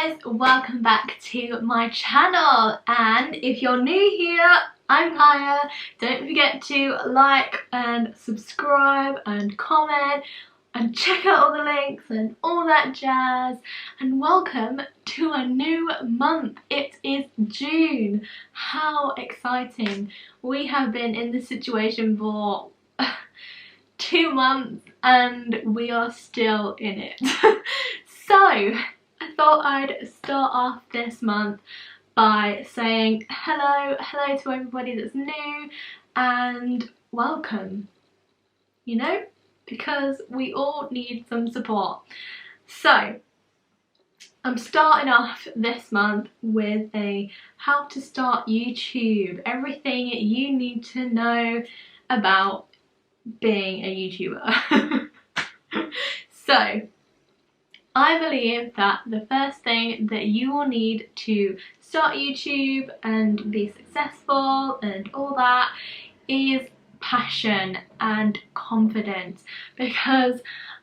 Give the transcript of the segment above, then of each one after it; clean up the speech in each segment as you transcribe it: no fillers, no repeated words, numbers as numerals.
guys, welcome back to my channel, and if you're new here, I'm Kaya. Don't forget to like and subscribe and comment and check out all the links and all that jazz, and welcome to a new month. It is June. How exciting. We have been in this situation for 2 months and we are still in it. So I thought I'd start off this month by saying hello to everybody that's new and welcome, you know, because we all need some support. So I'm starting off this month with a how to start YouTube, everything you need to know about being a YouTuber. So I believe that the first thing that you will need to start YouTube and be successful and all that is passion and confidence, because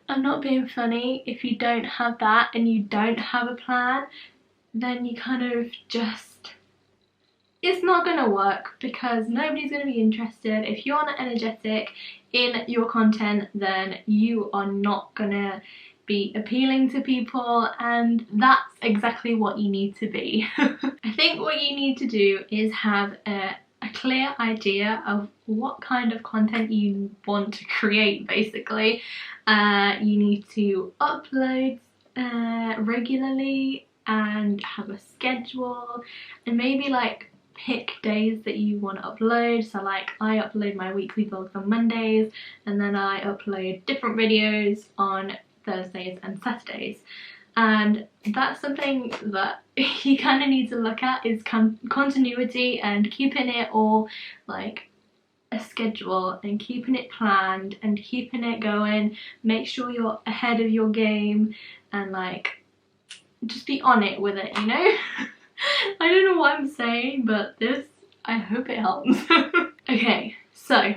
I'm not being funny, if you don't have that and you don't have a plan, then you kind of just, it's not going to work because nobody's going to be interested. If you're not energetic in your content, then you are not going to be appealing to people, and that's exactly what you need to be. I think what you need to do is have a clear idea of what kind of content you want to create, basically. You need to upload regularly and have a schedule, and maybe like pick days that you want to upload. So like I upload my weekly vlogs on Mondays, and then I upload different videos on Thursdays and Saturdays, and that's something that you kind of need to look at, is continuity and keeping it all like a schedule and keeping it planned and keeping it going. Make sure you're ahead of your game and like just be on it with it, you know. I don't know what I'm saying, but this, I hope it helps. Okay, so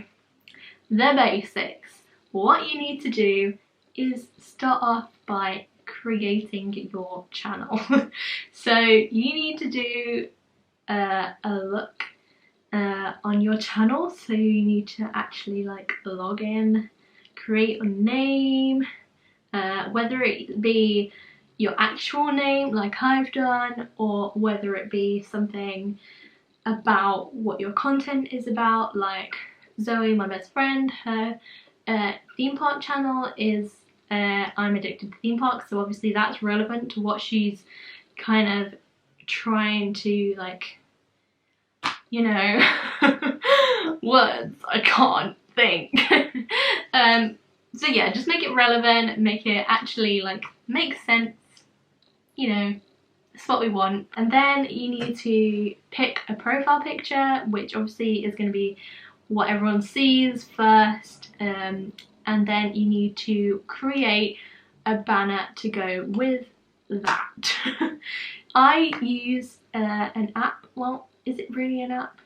the basics. What you need to do is start off by creating your channel. So you need to do a look on your channel. So you need to actually like log in, create a name, whether it be your actual name like I've done, or whether it be something about what your content is about. Like Zoe, my best friend, her theme park channel is I'm addicted to theme parks, so obviously that's relevant to what she's kind of trying to, like, you know, words I can't think. So yeah, just make it relevant, make it actually like make sense, you know, that's what we want. And then you need to pick a profile picture, which obviously is going to be what everyone sees first, and then you need to create a banner to go with that. I use an app. Well, is it really an app?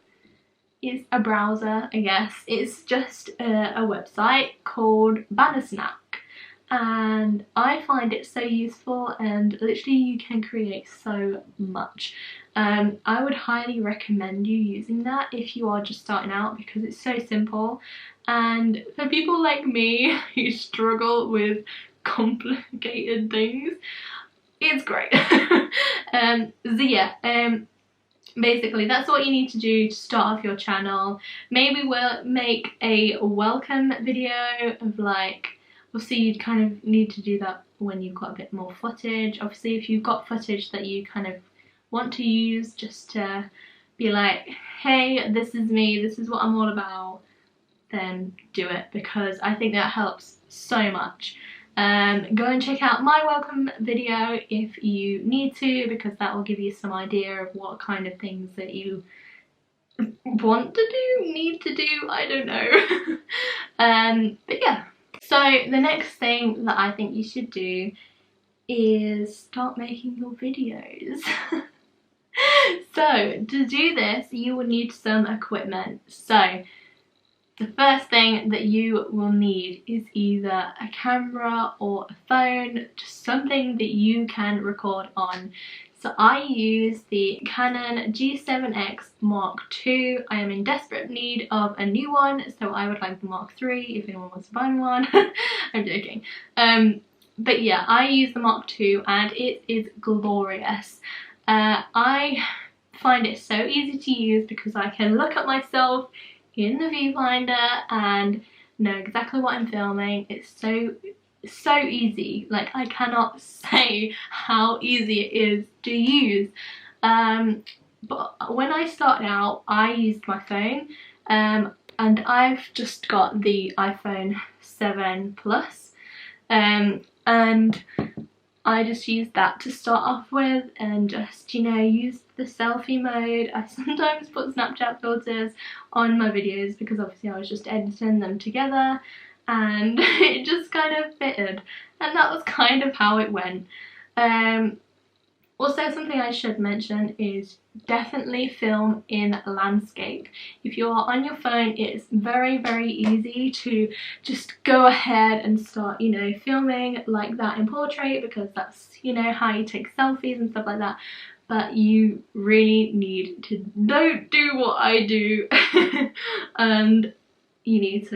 It's a browser, I guess. It's just a website called Bannersnack, and I find it so useful, and literally you can create so much. I would highly recommend you using that if you are just starting out, because it's so simple, and for people like me who struggle with complicated things, it's great. So yeah, basically that's what you need to do to start off your channel. Maybe we'll make a welcome video of like, obviously you'd kind of need to do that when you've got a bit more footage. Obviously if you've got footage that you kind of want to use just to be like, hey, this is me, this is what I'm all about, then do it, because I think that helps so much. Go and check out my welcome video if you need to, because that will give you some idea of what kind of things that you want to do, need to do, I don't know. But yeah, so the next thing that I think you should do is start making your videos. So to do this you will need some equipment. So The first thing that you will need is either a camera or a phone, just something that you can record on. So I use the Canon G7X Mark II. I am in desperate need of a new one, so I would like the Mark III if anyone wants to buy me one. I'm joking. But yeah, I use the Mark II and it is glorious. I find it so easy to use because I can look at myself in the viewfinder and know exactly what I'm filming. It's so easy. Like, I cannot say how easy it is to use. But when I started out, I used my phone, and I've just got the iPhone 7 Plus, and I just used that to start off with and just, you know, use the selfie mode. I sometimes put Snapchat filters on my videos because obviously I was just editing them together and it just kind of fitted, and that was kind of how it went. Also, something I should mention is definitely film in landscape. If you are on your phone, it's very easy to just go ahead and start, you know, filming like that in portrait, because that's, you know, how you take selfies and stuff like that. But you really need to don't do what I do and you need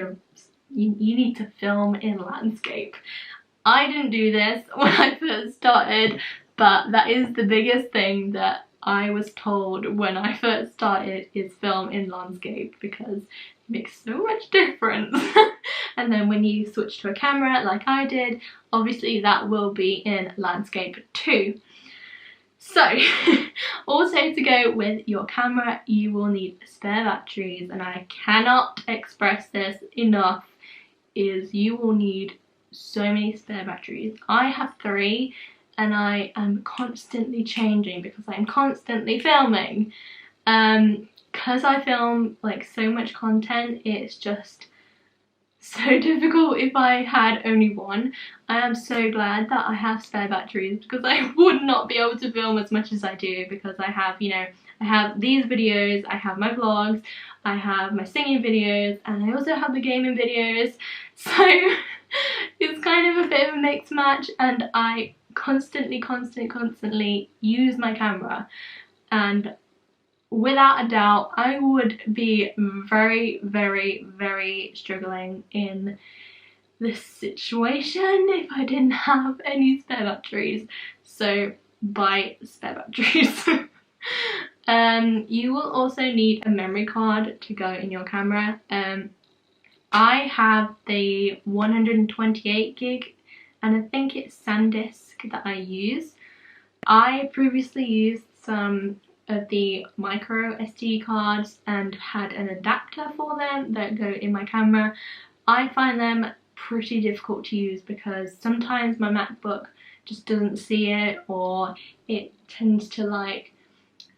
to film in landscape. I didn't do this when I first started, but that is the biggest thing that I was told when I first started, is film in landscape, because it makes so much difference. And then when you switch to a camera like I did, obviously that will be in landscape too. So also, to go with your camera, you will need spare batteries, and I cannot express this enough, is you will need so many spare batteries. I have 3 and I am constantly changing because I'm constantly filming. Because I film like so much content, it's just so difficult if I had only one. I am so glad that I have spare batteries, because I would not be able to film as much as I do, because I have, you know, I have these videos, I have my vlogs, I have my singing videos, and I also have the gaming videos. So it's kind of a bit of a mixed match, and I constantly use my camera, and without a doubt I would be very struggling in this situation if I didn't have any spare batteries. So buy spare batteries. You will also need a memory card to go in your camera. I have the 128 gig, and I think it's SanDisk that I use. I previously used some of the micro SD cards and had an adapter for them that go in my camera. I find them pretty difficult to use because sometimes my MacBook just doesn't see it, or it tends to like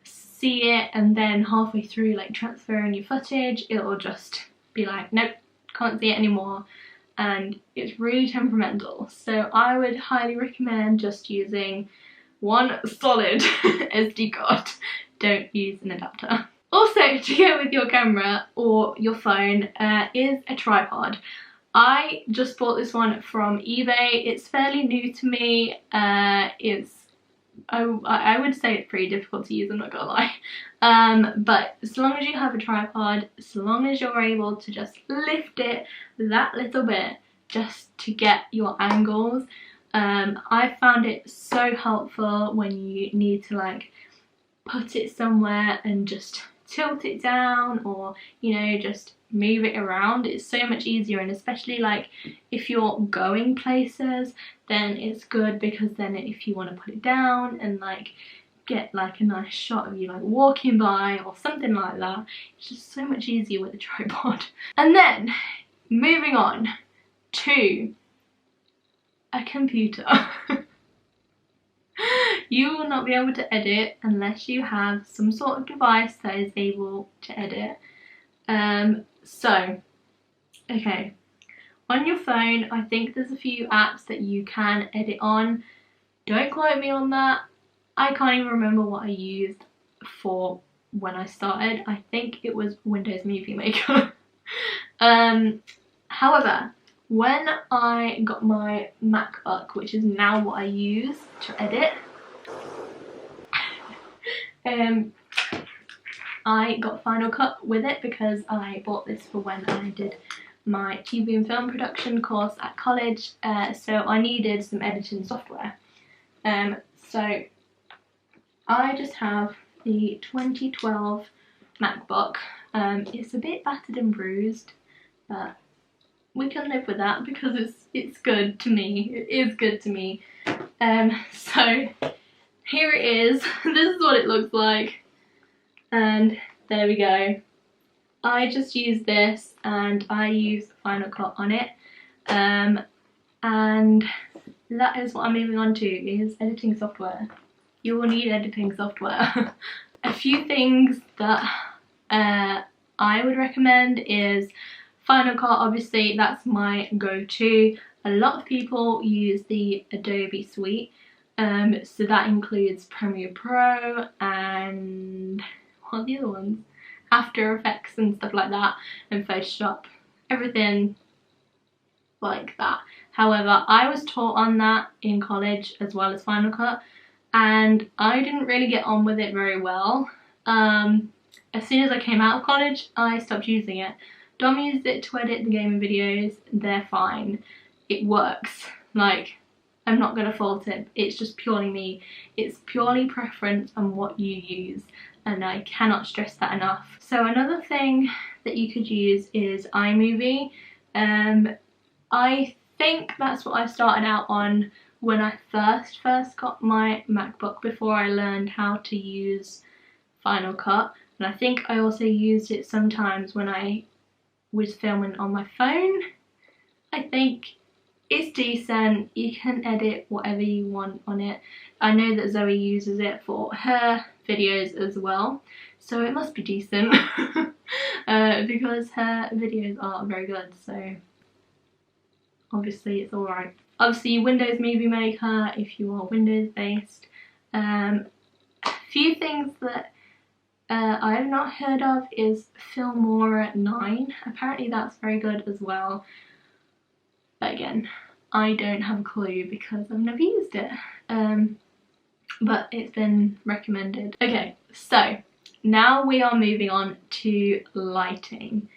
see it and then halfway through like transferring your footage, it'll just be like, nope, can't see it anymore, and it's really temperamental. So I would highly recommend just using one solid SD card. Don't use an adapter. Also, to go with your camera or your phone is a tripod. I just bought this one from eBay. It's fairly new to me. I would say it's pretty difficult to use, I'm not gonna lie. But as long as you have a tripod, as long as you're able to just lift it that little bit just to get your angles, I found it so helpful when you need to like put it somewhere and just tilt it down, or you know, just move it around. It's so much easier, and especially like if you're going places, then it's good, because then if you want to put it down and like get like a nice shot of you like walking by or something like that, it's just so much easier with a tripod. And then moving on to a computer. You will not be able to edit unless you have some sort of device that is able to edit. So, okay, on your phone, I think there's a few apps that you can edit on. Don't quote me on that. I can't even remember what I used for when I started. I think it was Windows Movie Maker. However, when I got my MacBook, which is now what I use to edit, I got Final Cut with it because I bought this for when I did my TV and film production course at college, so I needed some editing software. So I just have the 2012 MacBook. It's a bit battered and bruised, but we can live with that because it's good to me. It is good to me. So here it is. This is what it looks like, and there we go. I just use this and I use Final Cut on it, and that is what I'm moving on to, is editing software. You will need editing software. A few things that I would recommend is Final Cut. Obviously that's my go-to. A lot of people use the Adobe suite, so that includes Premiere Pro and what are the other ones? After Effects and stuff like that, and Photoshop, everything like that. However, I was taught on that in college as well as Final Cut, and I didn't really get on with it very well. As soon as I came out of college, I stopped using it. Dom used it to edit the gaming videos. They're fine. It works. Like, I'm not gonna fault it. It's just purely me. It's purely preference on what you use, and I cannot stress that enough. So another thing that you could use is iMovie. I think that's what I started out on when I first got my MacBook, before I learned how to use Final Cut. And I think I also used it sometimes when I was filming on my phone. I think it's decent. You can edit whatever you want on it. I know that Zoe uses it for her videos as well, so it must be decent. Because her videos are very good, so obviously it's alright. Obviously Windows Movie Maker if you are Windows based. A few things that I have not heard of is Filmora 9. Apparently that's very good as well. But again, I don't have a clue because I've never used it. But it's been recommended. Okay, so now we are moving on to lighting.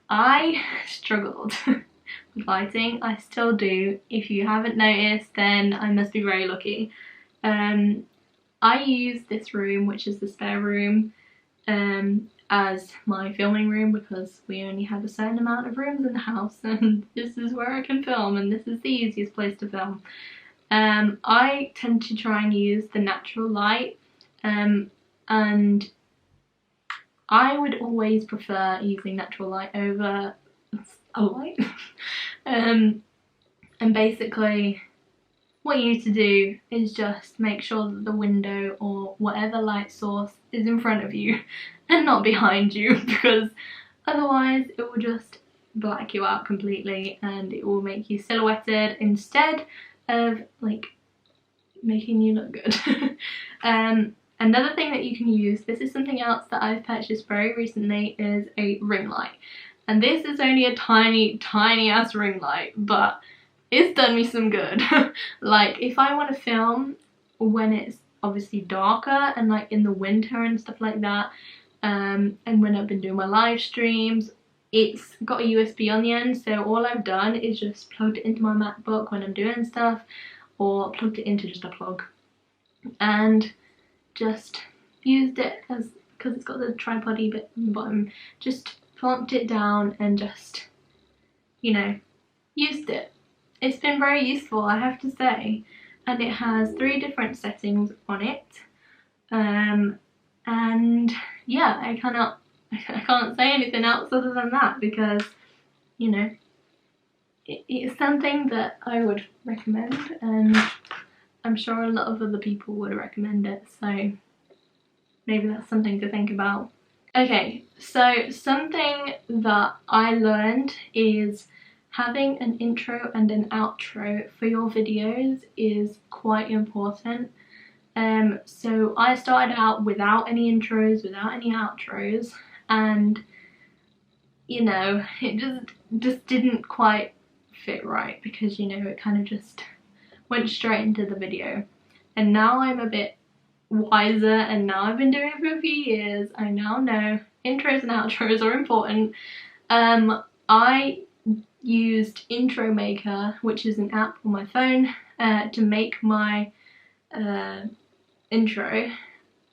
I struggled with lighting. I still do. If you haven't noticed, then I must be very lucky. I use this room, which is the spare room, as my filming room because we only have a certain amount of rooms in the house, and this is where I can film, and this is the easiest place to film. I tend to try and use the natural light, and I would always prefer using natural light over a light. And basically what you need to do is just make sure that the window or whatever light source is in front of you and not behind you, because otherwise it will just black you out completely and it will make you silhouetted instead of like making you look good. Another thing that you can use, this is something else that I've purchased very recently, is a ring light. And this is only a tiny ass ring light, but it's done me some good. Like if I want to film when it's obviously darker and like in the winter and stuff like that, and when I've been doing my live streams, it's got a USB on the end, so all I've done is just plugged it into my MacBook when I'm doing stuff, or plugged it into just a plug, and just used it as, because it's got the tripod-y bit on the bottom, just plonked it down and just, you know, used it. It's been very useful, I have to say, and it has 3 different settings on it, and yeah, I can't say anything else other than that, because, you know, it's something that I would recommend, and I'm sure a lot of other people would recommend it, so maybe that's something to think about. Okay, so something that I learned is having an intro and an outro for your videos is quite important. So I started out without any intros, without any outros, and you know, it just didn't quite fit right, because, you know, it kind of just went straight into the video. And now I'm a bit wiser, and now I've been doing it for a few years. I now know intros and outros are important. I used Intro Maker, which is an app on my phone, to make my intro,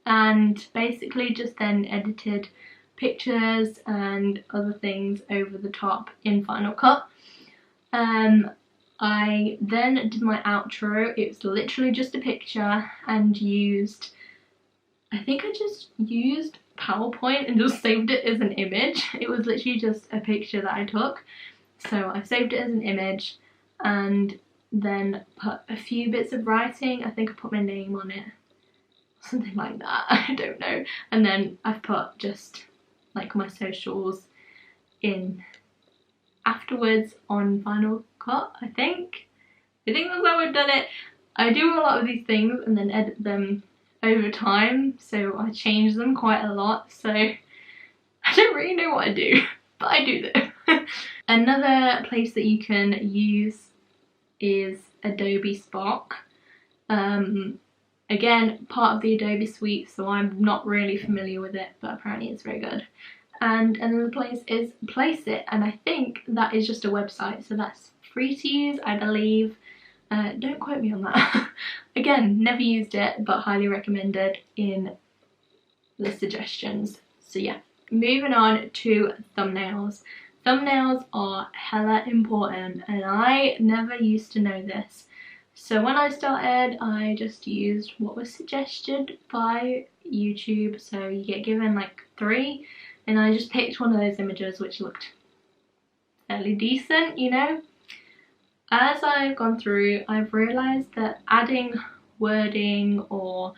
and basically just then edited pictures and other things over the top in Final Cut. I then did my outro. It was literally just a picture, and I think I just used PowerPoint and just saved it as an image. It was literally just a picture that I took. So I saved it as an image and then put a few bits of writing. I think I put my name on it, something like that, I don't know. And then I've put just like my socials in afterwards on Final Cut, I think. I think that's how I've done it. I do a lot of these things and then edit them over time, so I change them quite a lot, so I don't really know what I do, but I do them. Another place that you can use is Adobe Spark. Again, part of the Adobe suite, so I'm not really familiar with it, but apparently it's very good. And another place is Placeit, and I think that is just a website, so that's free to use, I believe. Don't quote me on that. Again, never used it, but highly recommended in the suggestions. So yeah, moving on to thumbnails. Thumbnails are hella important, and I never used to know this. So when I started, I just used what was suggested by YouTube. So you get given like 3, and I just picked one of those images which looked fairly decent, you know. As I've gone through, I've realised that adding wording or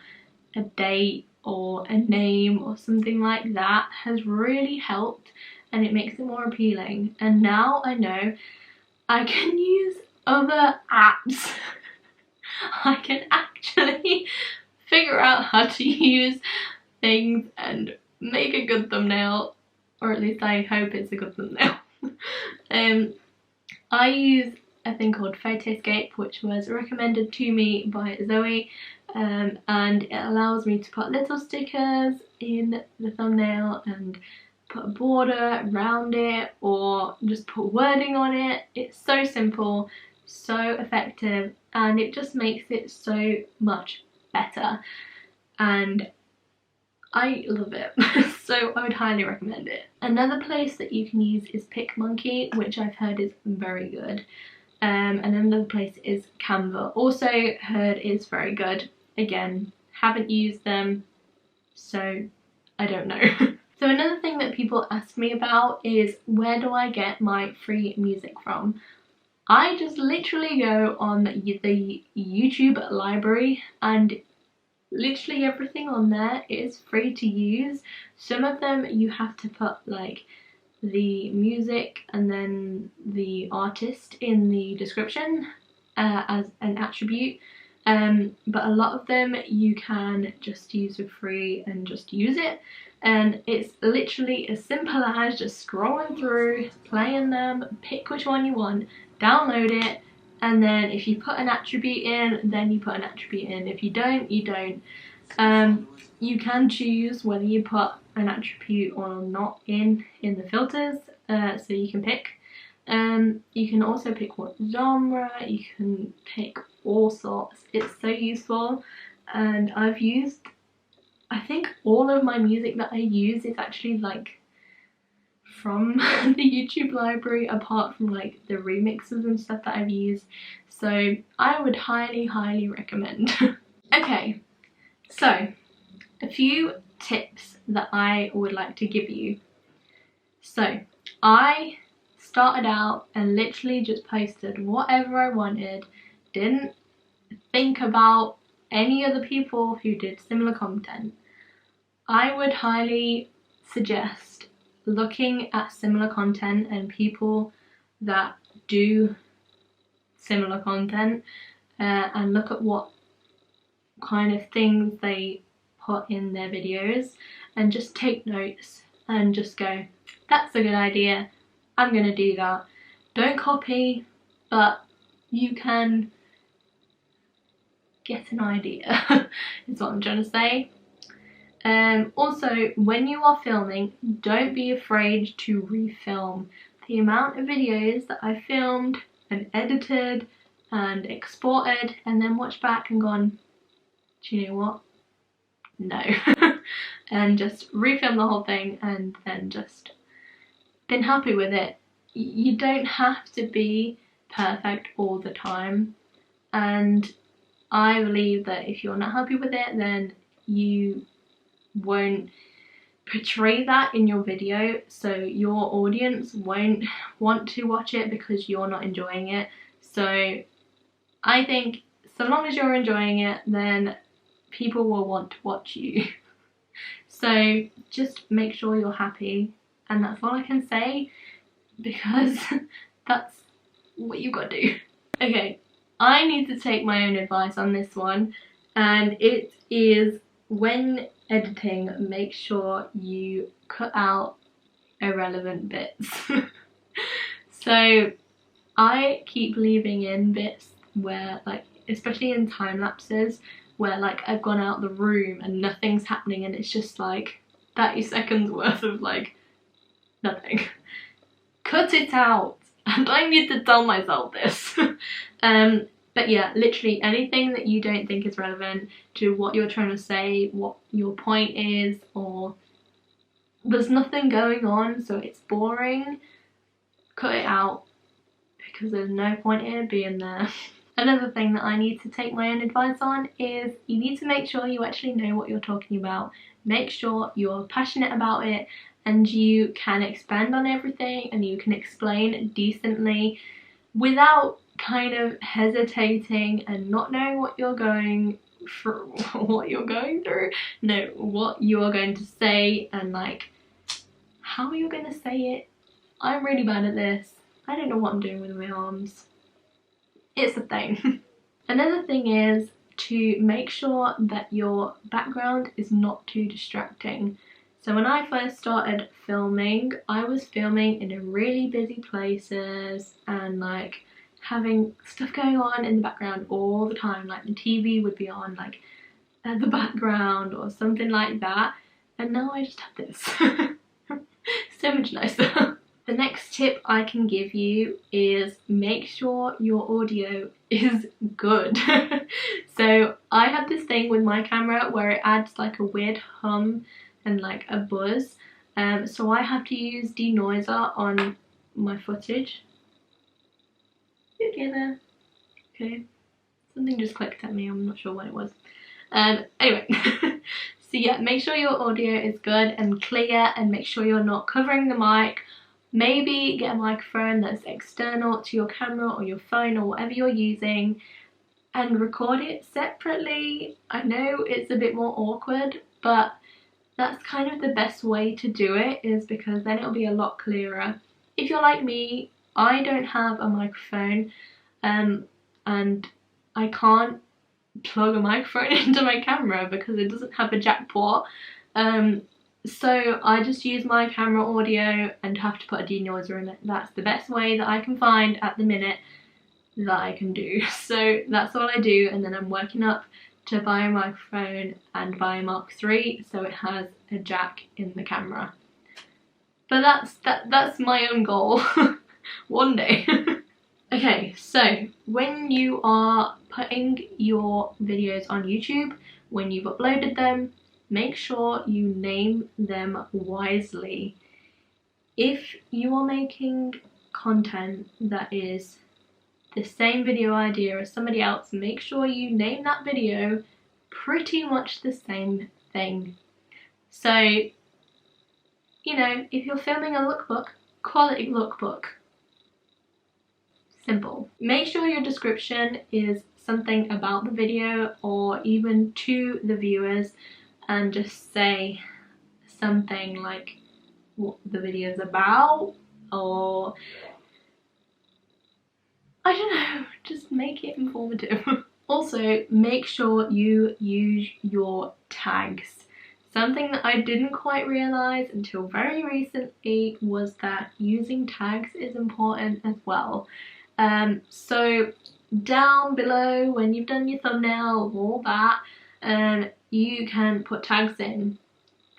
a date or a name or something like that has really helped, and it makes it more appealing. And now I know I can use other apps. I can actually figure out how to use things and make a good thumbnail, or at least I hope it's a good thumbnail. I use a thing called Photoscape, which was recommended to me by Zoe, and it allows me to put little stickers in the thumbnail and put a border around it, or just put wording on it. It's so simple, so effective, and it just makes it so much better, and I love it. So I would highly recommend it. Another place that you can use is PicMonkey, which I've heard is very good. And another place is Canva, also heard is very good. Again, haven't used them, so I don't know. So another thing that people ask me about is, where do I get my free music from? I just literally go on the YouTube library, and literally everything on there is free to use. Some of them you have to put like the music and then the artist in the description as an attribute, but a lot of them you can just use for free and just use it, and it's literally as simple as just scrolling through, playing them, pick which one you want, download it, and then if you put an attribute in, then you put an attribute in. If you don't, you don't. You can choose whether you put an attribute or not in the filters, so you can pick. You can also pick what genre, you can pick all sorts. It's so useful, and I've used, I think all of my music that I use is actually like from the YouTube library, apart from like the remixes and stuff that I've used, so I would highly recommend. Okay, so a few tips that I would like to give you. So I started out and literally just posted whatever I wanted, didn't think about any other people who did similar content. I would highly suggest looking at similar content and people that do similar content, and look at what kind of things they put in their videos, and just take notes and just go, that's a good idea, I'm gonna do that. Don't copy, but you can get an idea is what I'm trying to say. Also, when you are filming, don't be afraid to refilm. The amount of videos that I filmed and edited and exported and then watched back and gone, do you know what? No. And just refilm the whole thing and then just been happy with it. You don't have to be perfect all the time, and I believe that if you're not happy with it, then you won't portray that in your video, so your audience won't want to watch it because you're not enjoying it. So I think so long as you're enjoying it, then people will want to watch you. So just make sure you're happy, and that's all I can say, because that's what you gotta do. Okay, I need to take my own advice on this one, and it is, when editing, make sure you cut out irrelevant bits. So I keep leaving in bits where, like, especially in time lapses, where like I've gone out the room and nothing's happening and it's just like 30 seconds worth of like nothing. Cut it out. And I need to tell myself this. But yeah, literally anything that you don't think is relevant to what you're trying to say, what your point is, or there's nothing going on so it's boring, cut it out, because there's no point in it being there. Another thing that I need to take my own advice on is you need to make sure you actually know what you're talking about. Make sure you're passionate about it and you can expand on everything and you can explain decently without kind of hesitating and not knowing what you're going through, what you're going to say, and like how you're going to say it. I'm really bad at this. I don't know what I'm doing with my arms. It's a thing. Another thing is to make sure that your background is not too distracting. So when I first started filming, I was filming in really busy places and like having stuff going on in the background all the time, like the TV would be on like at the background or something like that, and now I just have this. So much nicer. The next tip I can give you is make sure your audio is good. So I have this thing with my camera where it adds like a weird hum and like a buzz, so I have to use denoiser on my footage. You get there? Okay, something just clicked at me, I'm not sure what it was. Anyway. So yeah, make sure your audio is good and clear, and make sure you're not covering the mic. Maybe get a microphone that's external to your camera or your phone or whatever you're using and record it separately. I know it's a bit more awkward, but that's kind of the best way to do it, is because then it'll be a lot clearer. If you're like me, I don't have a microphone and I can't plug a microphone into my camera because it doesn't have a jack port. So I just use my camera audio and have to put a denoiser in it. That's the best way that I can find at the minute that I can do. So that's all I do, and then I'm working up to buy a microphone and buy a Mark III so it has a jack in the camera. But that's my own goal. One day. Okay, so when you are putting your videos on YouTube, when you've uploaded them, make sure you name them wisely. If you are making content that is the same video idea as somebody else, make sure you name that video pretty much the same thing. So, you know, if you're filming a lookbook, call it lookbook. Simple. Make sure your description is something about the video or even to the viewers, and just say something like what the video is about, or I don't know, just make it informative. Also, make sure you use your tags. Something that I didn't quite realise until very recently was that using tags is important as well. So down below when you've done your thumbnail, all that, you can put tags in.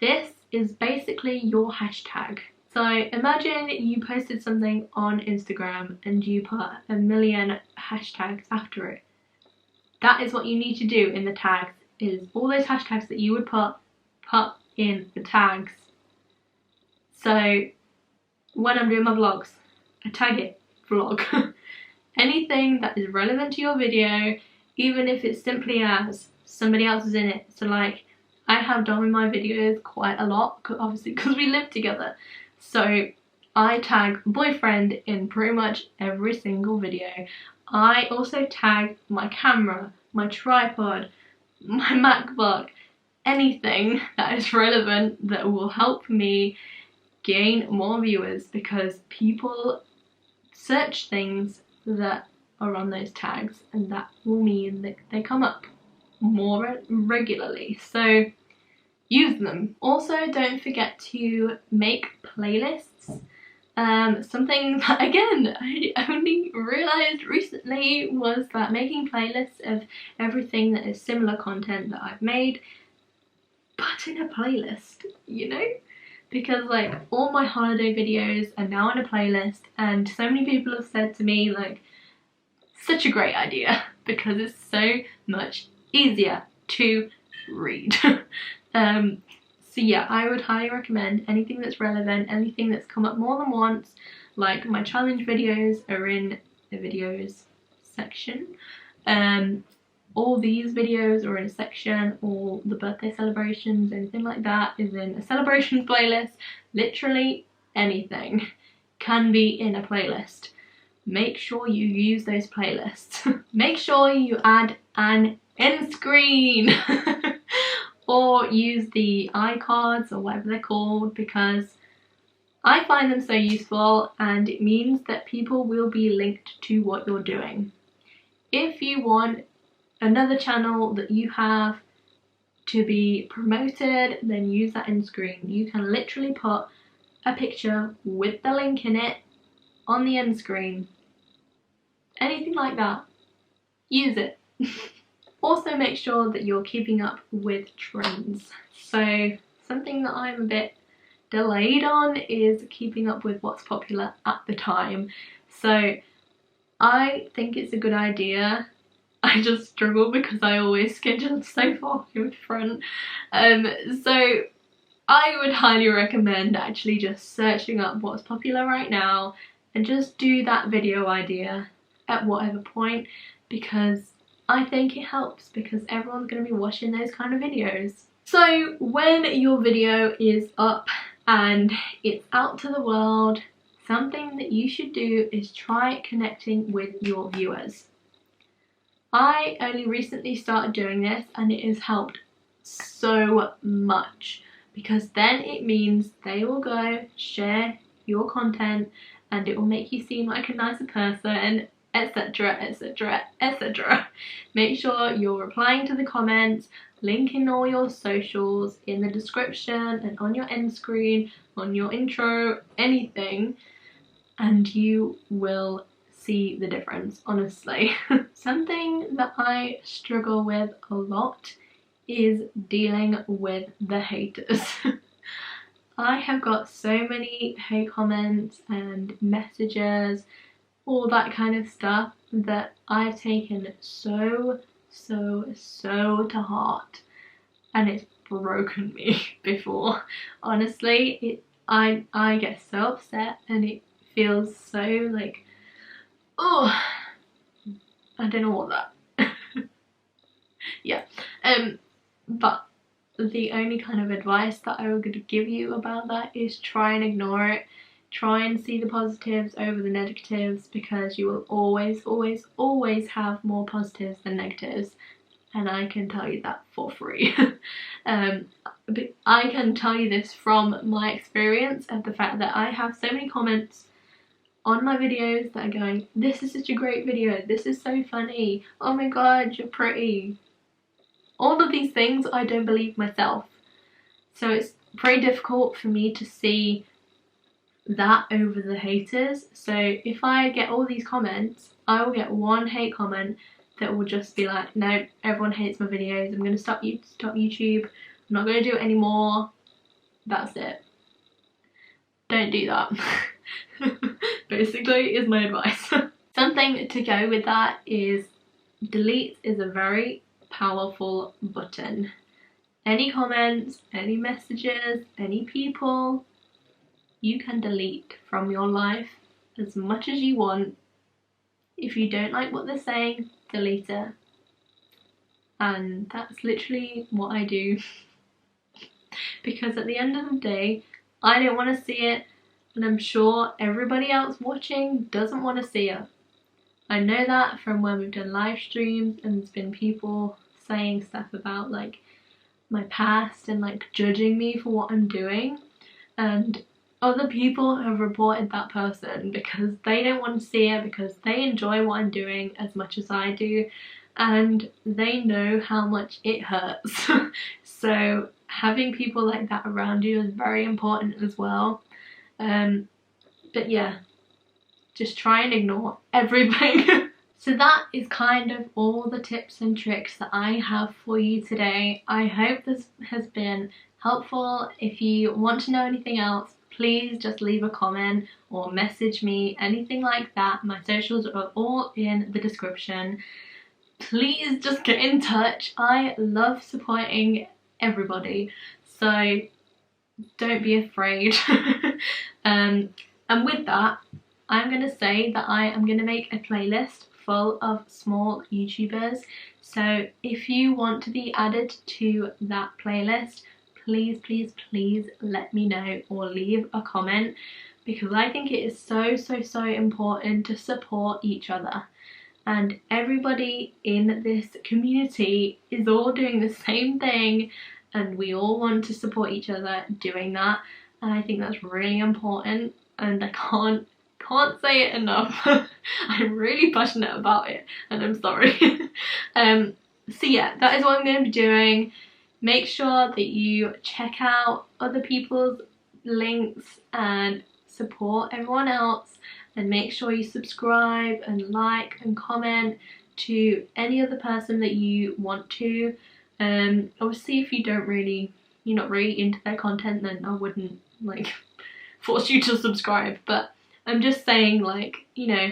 This is basically your hashtag. So imagine you posted something on Instagram and you put a million hashtags after it. That is what you need to do in the tags, is all those hashtags that you would put in the tags. So when I'm doing my vlogs, I tag it vlog. Anything that is relevant to your video, even if it's simply as somebody else is in it. So like, I have done with my videos quite a lot, obviously because we live together. So I tag boyfriend in pretty much every single video. I also tag my camera, my tripod, my MacBook, anything that is relevant that will help me gain more viewers, because people search things that are on those tags and that will mean that they come up more regularly. So use them. Also, don't forget to make playlists. Something that, again, I only realised recently was that making playlists of everything that is similar content that I've made, but in a playlist, you know? Because like all my holiday videos are now in a playlist, and so many people have said to me like, such a great idea, because it's so much easier to read. So yeah, I would highly recommend anything that's relevant, anything that's come up more than once. Like my challenge videos are in the videos section. All these videos are in a section. All the birthday celebrations, anything like that is in a celebrations playlist. Literally anything can be in a playlist. Make sure you use those playlists. Make sure you add an end screen. Or use the iCards or whatever they're called, because I find them so useful and it means that people will be linked to what you're doing. If you want another channel that you have to be promoted, then use that end screen. You can literally put a picture with the link in it on the end screen. Anything like that, use it. Also make sure that you're keeping up with trends. So something that I'm a bit delayed on is keeping up with what's popular at the time. So I think it's a good idea. I just struggle because I always schedule so far in front. So I would highly recommend actually just searching up what's popular right now and just do that video idea at whatever point, because I think it helps, because everyone's going to be watching those kind of videos. So when your video is up and it's out to the world, something that you should do is try connecting with your viewers. I only recently started doing this and it has helped so much, because then it means they will go share your content and it will make you seem like a nicer person, etc, etc, etc. Make sure you're replying to the comments, linking all your socials in the description and on your end screen, on your intro, anything, and you will see the difference, honestly. Something that I struggle with a lot is dealing with the haters. I have got so many hate comments and messages, all that kind of stuff, that I've taken so to heart, and it's broken me before. Honestly, I get so upset and it feels so like, oh, I don't know what that. Yeah, but the only kind of advice that I would give you about that is try and ignore it. Try and see the positives over the negatives, because you will always have more positives than negatives, and I can tell you that for free. But I can tell you this from my experience of the fact that I have so many comments on my videos that are going, this is such a great video, this is so funny, oh my god, you're pretty. All of these things I don't believe myself. So it's pretty difficult for me to see that over the haters. So if I get all these comments, I will get one hate comment that will just be like, no, everyone hates my videos, I'm gonna stop YouTube, I'm not gonna do it anymore, that's it. Don't do that. Basically is my advice. Something to go with that is delete is a very powerful button. Any comments, any messages, any people, you can delete from your life as much as you want. If you don't like what they're saying, delete it. And that's literally what I do. Because at the end of the day, I don't want to see it, and I'm sure everybody else watching doesn't want to see it. I know that from when we've done live streams and there's been people saying stuff about like my past and like judging me for what I'm doing, and other people have reported that person because they don't want to see it, because they enjoy what I'm doing as much as I do and they know how much it hurts. So having people like that around you is very important as well. But yeah, just try and ignore everything. So that is kind of all the tips and tricks that I have for you today. I hope this has been helpful. If you want to know anything else, please just leave a comment or message me, anything like that. My socials are all in the description. Please just get in touch. I love supporting everybody, so don't be afraid. And with that, I'm going to say that I am going to make a playlist full of small YouTubers. So if you want to be added to that playlist, please, please, please let me know or leave a comment, because I think it is so, so, so important to support each other. And everybody in this community is all doing the same thing, and we all want to support each other doing that. And I think that's really important, and I can't say it enough. I'm really passionate about it, and I'm sorry. So yeah, that is what I'm going to be doing. Make sure that you check out other people's links and support everyone else, and make sure you subscribe and like and comment to any other person that you want to. Obviously if you're not really into their content, then I wouldn't like force you to subscribe, but I'm just saying, like, you know,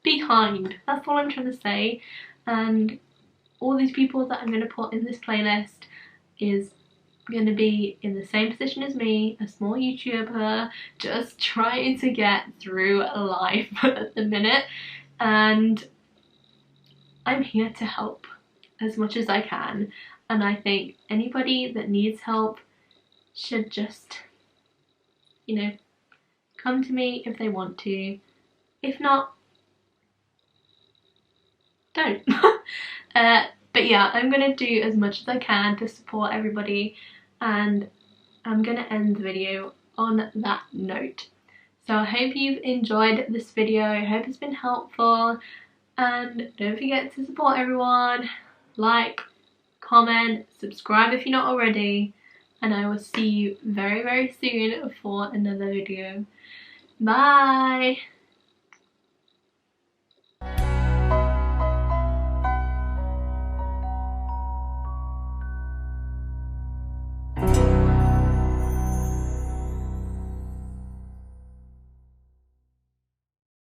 be kind. That's all I'm trying to say. And all these people that I'm going to put in this playlist is going to be in the same position as me, a small YouTuber, just trying to get through life at the minute. And I'm here to help as much as I can. And I think anybody that needs help should just, you know, come to me if they want to. If not, don't. But yeah, I'm gonna do as much as I can to support everybody, and I'm gonna end the video on that note. So I hope you've enjoyed this video, I hope it's been helpful, and don't forget to support everyone. Like, comment, subscribe if you're not already, and I will see you very, very soon for another video. Bye!